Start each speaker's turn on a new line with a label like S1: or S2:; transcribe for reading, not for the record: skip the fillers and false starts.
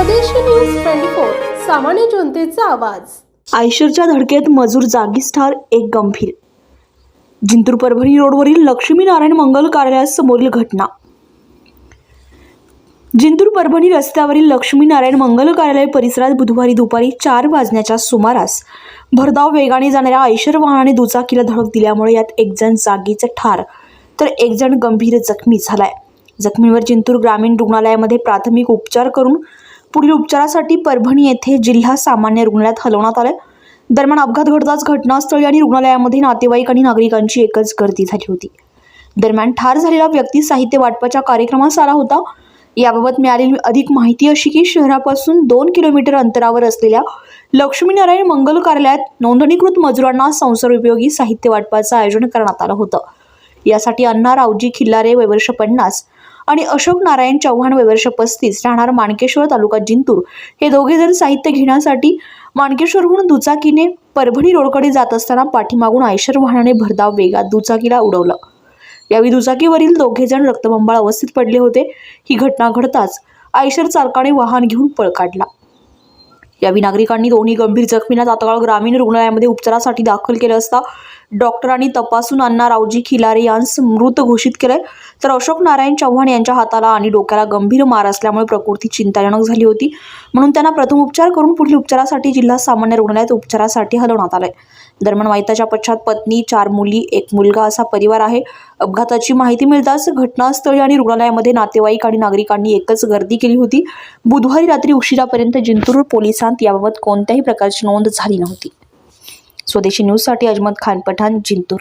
S1: स्वदेशी न्यूज 24 सामान्य जनतेचा आवाज।
S2: आयशरच्या धडकेत मजूर जागीच ठार, एक गंभीर। जिंतूर परभणी रोडवरील लक्ष्मीनारायण मंगल कार्यालयासमोरील घटना। जिंतूर परभणी रस्त्यावरील लक्ष्मीनारायण मंगल कार्यालय परिसरात बुधवारी दुपारी 4 वाजण्याच्या सुमारास भरधाव वेगाने जाणाऱ्या आयशर वाहनाने दुचाकीला धडक दिल्यामुळे यात एक जण जागीच ठार तर एक जण गंभीर जखमी झालाय। जखमींवर जिंतूर ग्रामीण रुग्णालयामध्ये प्राथमिक उपचार करून पुढील उपचारासाठी परभणी येथे जिल्हा सामान्य रुग्णालयात हलवण्यात आले। दरम्यान अपघात घडताच घटनास्थळी आणि रुग्णालयामध्ये नातेवाईक आणि नागरिकांची एकच गर्दी झाली होती। दरम्यान ठार झालेला व्यक्ती साहित्य वाटपाच्या कार्यक्रमास आला होता। याबाबत मिळालेली अधिक माहिती अशी की शहरापासून 2 किलोमीटर अंतरावर असलेल्या लक्ष्मीनारायण मंगल कार्यालयात नोंदणीकृत मजुरांना संसार उपयोगी साहित्य वाटपाचं आयोजन करण्यात आलं होतं। यासाठी अण्णा रावजी खिल्लारे वय वर्ष 50 आणि अशोक नारायण चव्हाण वय वर्ष 35 राहणार माणकेश्वर तालुका जिंतूर हे दोघे जण साहित्य घेण्यासाठी माणकेश्वरहून दुचाकीने परभणी रोडकडे जात असताना पाठीमागून आयशर वाहनाने भरधाव वेगात दुचाकीला उडवलं। यावेळी दुचाकीवरील दोघे जण रक्तबंबाळ अवस्थेत पडले होते। ही घटना घडताच आयशर चालकाने वाहन घेऊन पळ काढला। यावेळी नागरिकांनी दोन्ही गंभीर जखमींना तात्काळ ग्रामीण रुग्णालयामध्ये उपचारासाठी दाखल केले असता डॉक्टरांनी तपासून अण्णा रावजी खिलारे यांस मृत घोषित केले, तर अशोक नारायण चव्हाण यांच्या हाताला आणि डोक्याला गंभीर मार असल्यामुळे प्रकृती चिंताजनक झाली होती, म्हणून त्यांना प्रथम उपचार करून पुढील उपचारासाठी जिल्हा सामान्य रुग्णालयात उपचारासाठी हलवण्यात आले। दरम्यान मयताच्या पश्चात पत्नी, 4 मुली, 1 मुलगा असा परिवार आहे। अपघाताची माहिती मिळताच घटनास्थळी आणि रुग्णालयामध्ये नातेवाईक आणि नागरिकांनी एकच गर्दी केली होती। बुधवारी रात्री उशिरापर्यंत जिंतूर पोलिसांत याबाबत कोणत्याही प्रकारची नोंद झाली नव्हती। स्वदेशी न्यूजसाठी अजमत खान पठाण, जिंतूर।